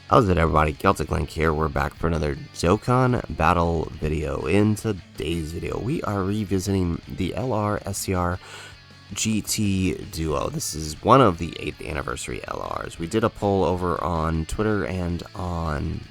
How's it, everybody? Celtic Link here. We're back for another Dokkan battle video. In today's video, we are revisiting the LR SCR GT Duo. This is one of the 8th anniversary LRs. We did a poll over on Twitter and on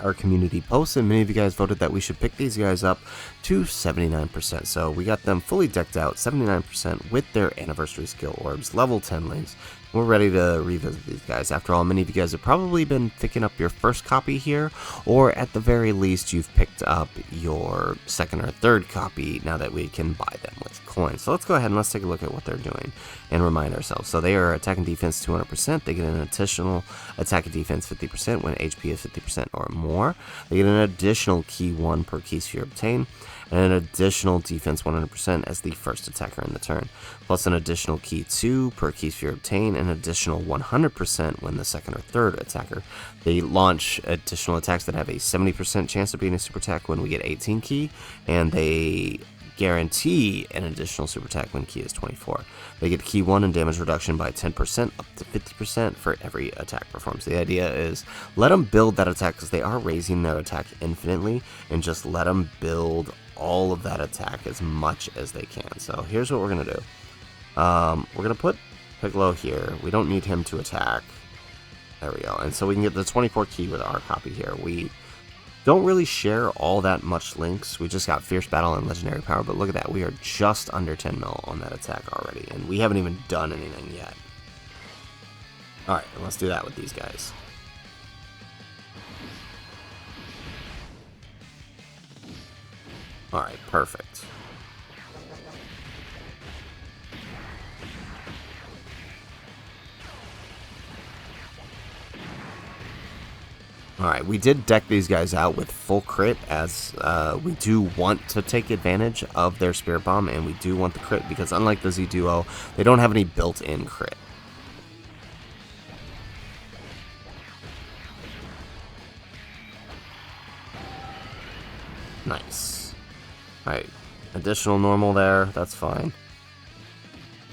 our community posts, and many of you guys voted that we should pick these guys up to 79%. So we got them fully decked out, 79% with their anniversary skill orbs, level 10 links. We're ready to revisit these guys. After all, many of you guys have probably been picking up your first copy here, or at the very least, you've picked up your second or third copy now that we can buy them with coins. So let's go ahead and let's take a look at what they're doing and remind ourselves. So they are attack and defense 200%. They get an additional attack and defense 50% when HP is 50% or more. They get an additional key 1 per key sphere obtained, and an additional defense 100% as the first attacker in the turn, plus an additional key 2 per key sphere obtained, and an additional 100% when the second or third attacker. They launch additional attacks that have a 70% chance of being a super attack when we get 18 key, and they guarantee an additional super attack when key is 24. They get key 1 and damage reduction by 10% up to 50% for every attack performed. So the idea is let them build that attack because they are raising their attack infinitely, and just let them build all of that attack as much as they can. So here's what we're going to do. We're going to put Piccolo here. We don't need him to attack. There we go. And so we can get the 24 key with our copy here. We don't really share all that much links. We just got Fierce Battle and Legendary Power, but look at that. We are just under 10 mil on that attack already, and we haven't even done anything yet. Alright, let's do that with these guys. Alright, perfect. Alright, we did deck these guys out with full crit, as we do want to take advantage of their Spirit Bomb, and we do want the crit, because unlike the Z Duo, they don't have any built-in crit. Nice. Alright, additional normal there, that's fine.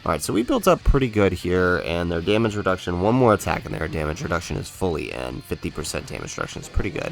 Alright, so we built up pretty good here, and their damage reduction, one more attack and their damage reduction is fully in. 50% damage reduction is pretty good.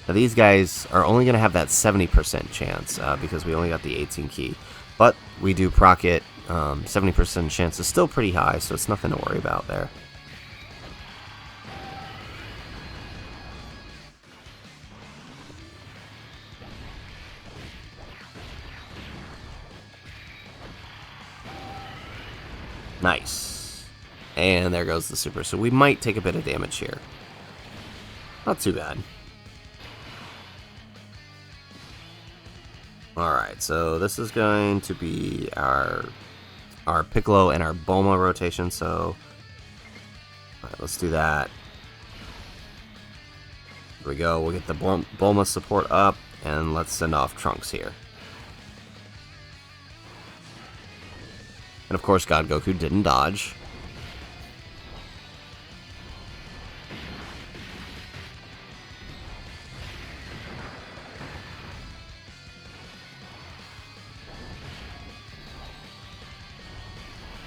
Now these guys are only going to have that 70% chance, because we only got the 18 key. But we do proc it, 70% chance is still pretty high, so it's nothing to worry about there. Nice. And there goes the super. So we might take a bit of damage here. Not too bad. Alright, so this is going to be our Piccolo and our Bulma rotation, so alright, let's do that. Here we go, we'll get the Bulma support up, and let's send off Trunks here. And of course, God Goku didn't dodge.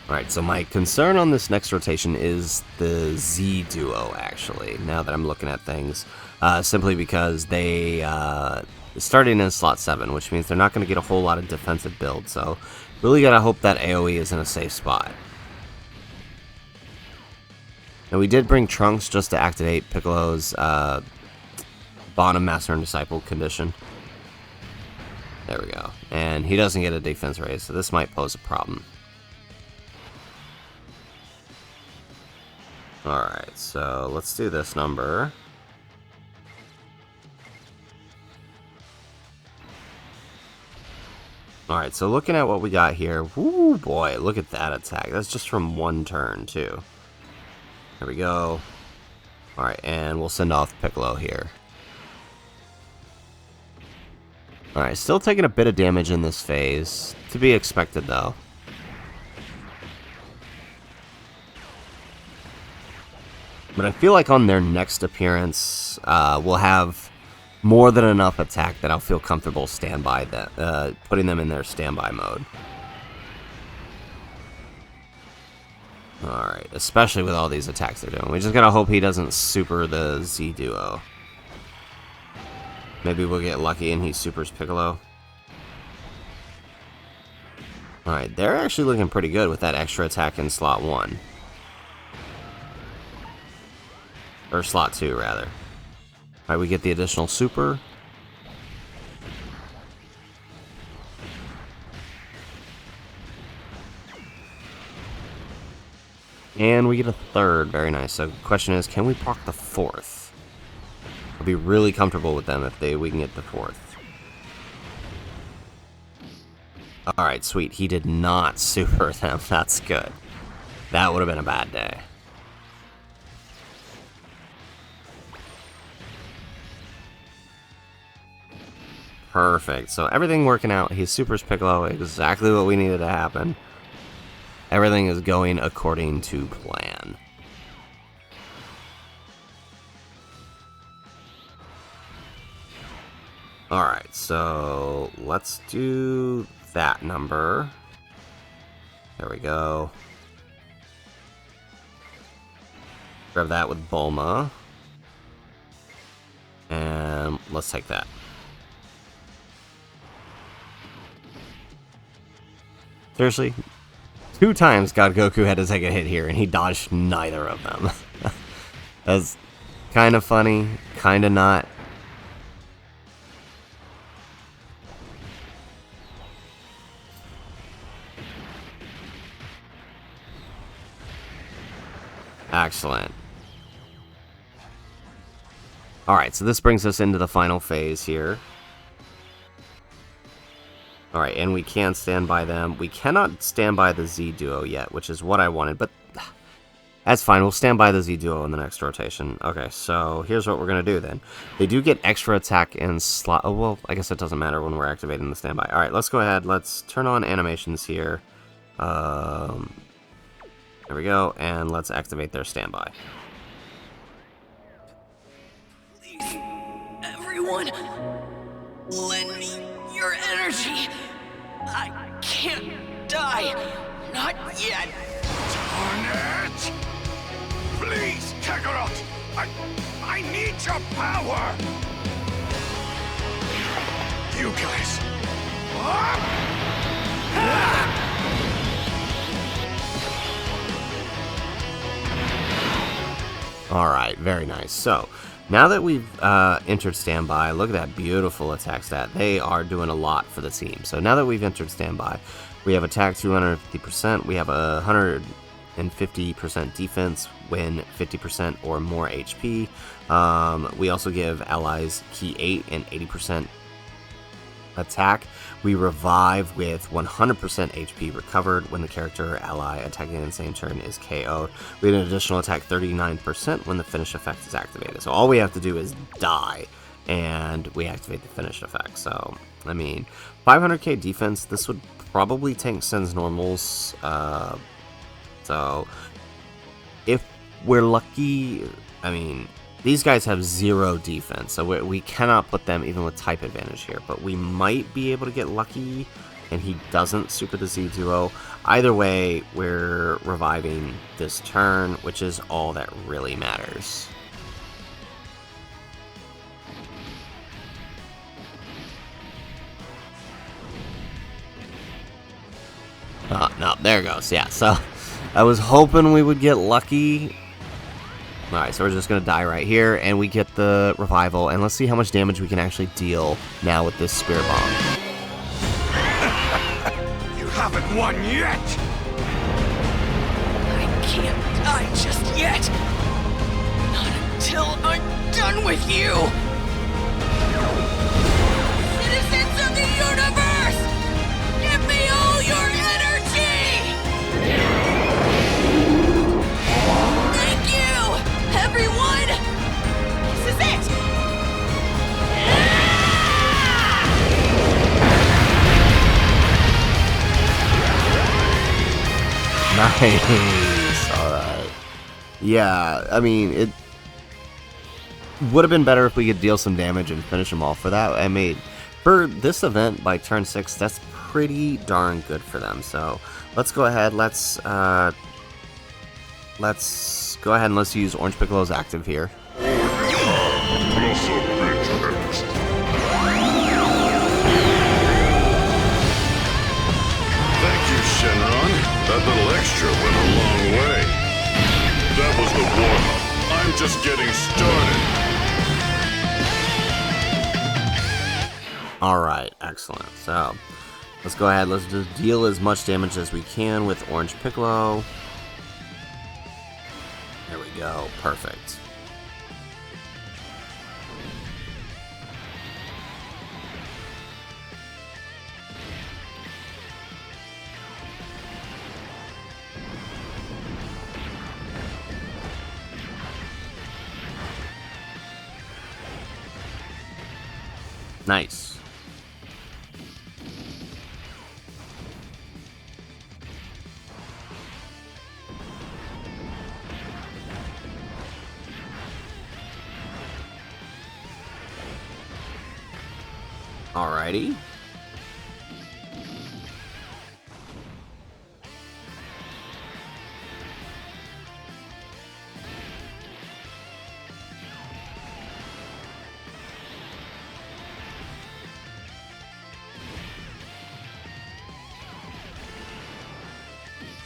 Alright, so my concern on this next rotation is the Z Duo, actually, now that I'm looking at things. Simply because they starting in slot 7, which means they're not going to get a whole lot of defensive build, so really gotta hope that AoE is in a safe spot. And we did bring Trunks just to activate Piccolo's bottom Master and Disciple condition. There we go. And he doesn't get a defense raise, so this might pose a problem. Alright, so let's do this number. Alright, so looking at what we got here, whoo boy, look at that attack. That's just from one turn, too. There we go. Alright, and we'll send off Piccolo here. Alright, still taking a bit of damage in this phase. To be expected, though. But I feel like on their next appearance, we'll have more than enough attack that I'll feel comfortable putting them in their standby mode. Alright, especially with all these attacks they're doing. We just gotta hope he doesn't super the Z duo. Maybe we'll get lucky and he supers Piccolo. Alright, they're actually looking pretty good with that extra attack in slot 1. Or slot 2, rather. Alright, we get the additional super. And we get a third. Very nice. So the question is, can we proc the fourth? I'll be really comfortable with them if we can get the fourth. Alright, sweet. He did not super them. That's good. That would have been a bad day. Perfect. So everything working out. He supers Piccolo. Exactly what we needed to happen. Everything is going according to plan. Alright, so let's do that number. There we go. Grab that with Bulma. And let's take that. Seriously? 2 times God Goku had to take a hit here, and he dodged neither of them. That's kind of funny, kind of not. Excellent. Alright, so this brings us into the final phase here. Alright, and we can stand by them. We cannot stand by the Z duo yet, which is what I wanted, but that's fine. We'll stand by the Z duo in the next rotation. Okay, so here's what we're going to do then. They do get extra attack in slot. Oh, well, I guess it doesn't matter when we're activating the standby. Alright, let's go ahead. Let's turn on animations here. There we go, and let's activate their standby. Please, everyone, lend me your energy. I can't die. Not yet. Darn it! Please, Kakarot! I need your power! You guys... Alright, very nice. So, now that we've entered standby, look at that beautiful attack stat. They are doing a lot for the team. So now that we've entered standby, we have attack 250%, we have a 150% defense when 50% or more HP. We also give allies key 8 and 80% attack. We revive with 100% HP recovered when the character or ally attacking in the same turn is KO'd. We have an additional attack 39% when the finish effect is activated. So all we have to do is die, and we activate the finish effect. So, I mean, 500k defense, this would probably tank Syn's normals. So, if we're lucky, I mean, these guys have 0 defense, so we cannot put them even with type advantage here, but we might be able to get lucky and he doesn't super the Z duo. Either way, we're reviving this turn, which is all that really matters. Oh, no, there it goes. Yeah, so I was hoping we would get lucky. Alright, so we're just going to die right here, and we get the revival, and let's see how much damage we can actually deal now with this Spirit Bomb. You haven't won yet! I can't die just yet. Not until I'm done with you. Citizens of the universe, give me all your energy! Thank you, everyone! This is it! Nice! Alright. Yeah, I mean, it would have been better if we could deal some damage and finish them off for that. I mean, for this event by turn 6, that's pretty darn good for them. So, let's go ahead, let's let's go ahead and let's use Orange Piccolo's active here. Thank you, Shenron. That little extra went a long way. That was the warm-up. I'm just getting started. Alright, excellent. So, let's go ahead, let's just deal as much damage as we can with Orange Piccolo. There we go, perfect. Nice. Alrighty.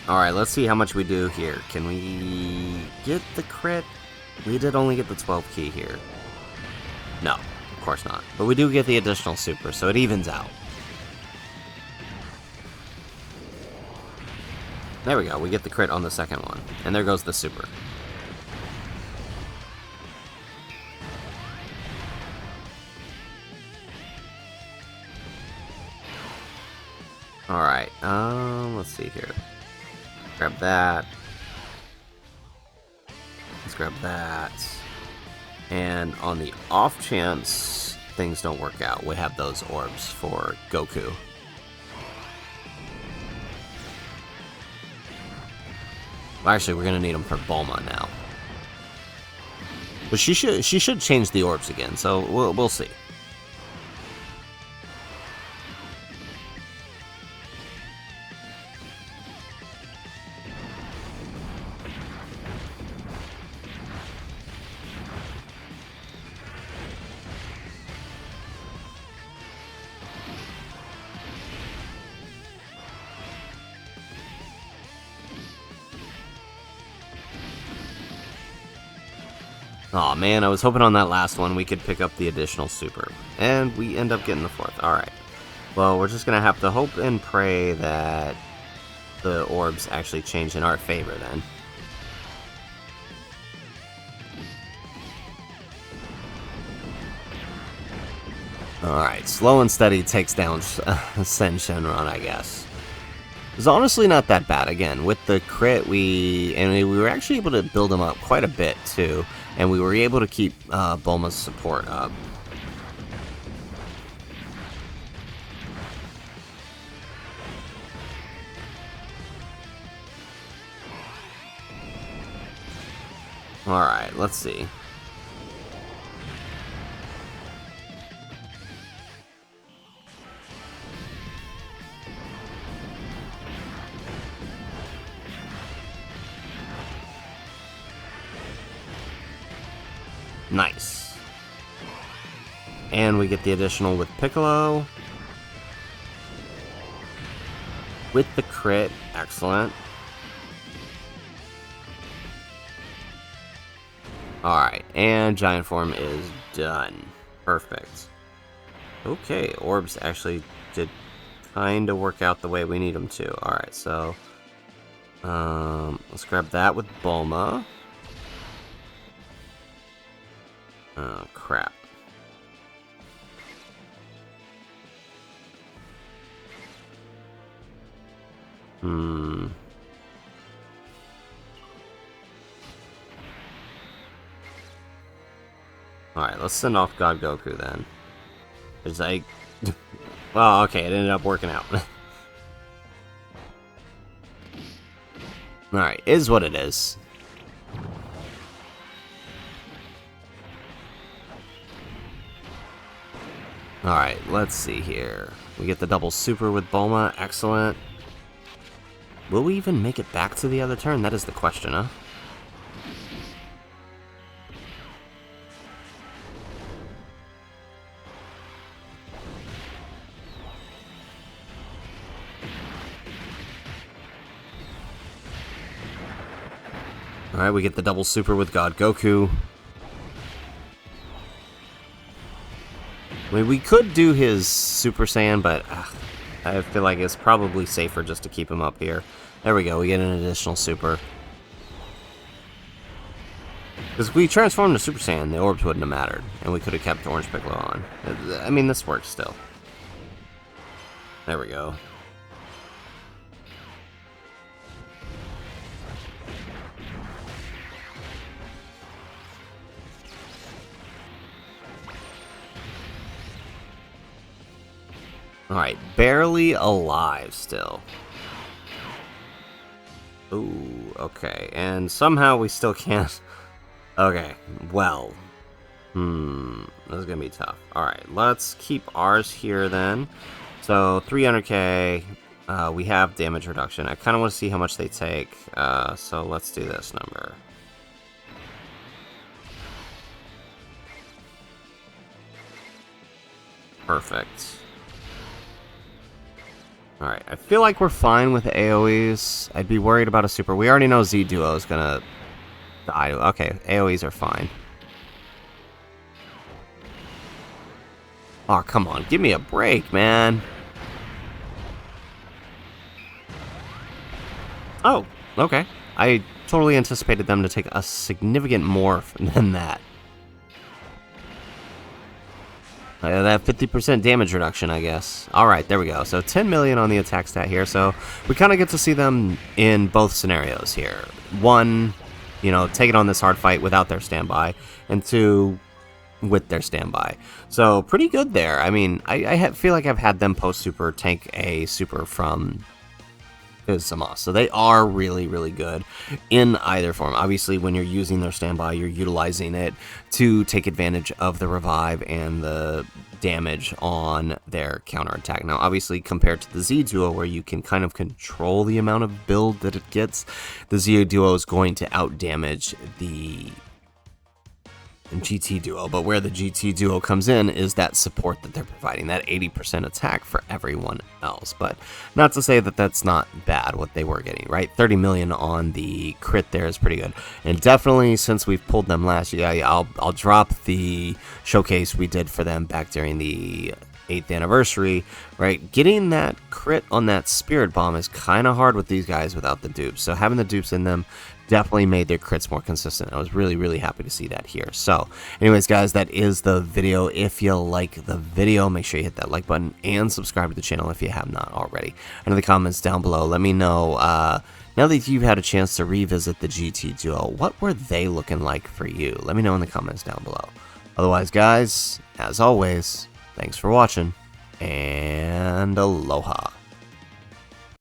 Alright, let's see how much we do here. Can we get the crit? We did only get the 12 key here. No, of course not. But we do get the additional super, so it evens out. There we go, we get the crit on the second one. And there goes the super. Alright, let's see here. Grab that. Let's grab that. And on the off chance things don't work out, we have those orbs for Goku. Well, actually, we're gonna need them for Bulma now. But she should change the orbs again, so we'll see. Aw, man, I was hoping on that last one we could pick up the additional super. And we end up getting the fourth. Alright. Well, we're just gonna have to hope and pray that the orbs actually change in our favor then. Alright, slow and steady takes down Syn Shenron, I guess. It's honestly not that bad. Again, with the crit, we were actually able to build him up quite a bit, too. And we were able to keep Bulma's support up. Alright, let's see. Nice. And we get the additional with Piccolo. With the crit. Excellent. Alright, and Giant Form is done. Perfect. Okay, orbs actually did kind of work out the way we need them to. Alright, so let's grab that with Bulma. Oh, crap. Alright, let's send off God Goku then. It's like... well, okay, it ended up working out. Alright, is what it is. Alright, let's see here. We get the double super with Bulma. Excellent. Will we even make it back to the other turn? That is the question, huh? Alright, we get the double super with God Goku. I mean, we could do his Super Saiyan, but I feel like it's probably safer just to keep him up here. There we go, we get an additional super. Because if we transformed to Super Saiyan, the orbs wouldn't have mattered, and we could have kept Orange Piccolo on. I mean, this works still. There we go. Alright, barely alive still. Ooh, okay. And somehow we still can't... Okay, well. This is gonna be tough. Alright, let's keep ours here then. So, 300k. We have damage reduction. I kind of want to see how much they take. So let's do this number. Perfect. Alright, I feel like we're fine with AoEs. I'd be worried about a super. We already know Z Duo is gonna die. Okay, AoEs are fine. Oh, come on. Give me a break, man. Oh, okay. I totally anticipated them to take a significant more than that. That 50% damage reduction, I guess. Alright, there we go. So 10 million on the attack stat here. So we kind of get to see them in both scenarios here. One, you know, taking on this hard fight without their standby. And two, with their standby. So pretty good there. I mean, I feel like I've had them post-super tank a super from Sama. So they are really, really good in either form. Obviously, when you're using their standby, you're utilizing it to take advantage of the revive and the damage on their counterattack. Now, obviously, compared to the Z Duo, where you can kind of control the amount of build that it gets, the Z Duo is going to outdamage the GT Duo, but where the GT Duo comes in is that support that they're providing, that 80% attack for everyone else. But not to say that that's not bad what they were getting, right? 30 million on the crit there is pretty good. And definitely, since we've pulled them last year, I'll drop the showcase we did for them back during the 8th anniversary, right? Getting that crit on that Spirit Bomb is kind of hard with these guys without the dupes. So having the dupes in them definitely made their crits more consistent. I was really, really happy to see that here. So anyways, guys, that is the video. If you like the video, make sure you hit that like button and subscribe to the channel if you have not already. And in the comments down below, let me know, now that you've had a chance to revisit the GT Duo, what were they looking like for you? Let me know in the comments down below. Otherwise, guys, as always, thanks for watching, and aloha.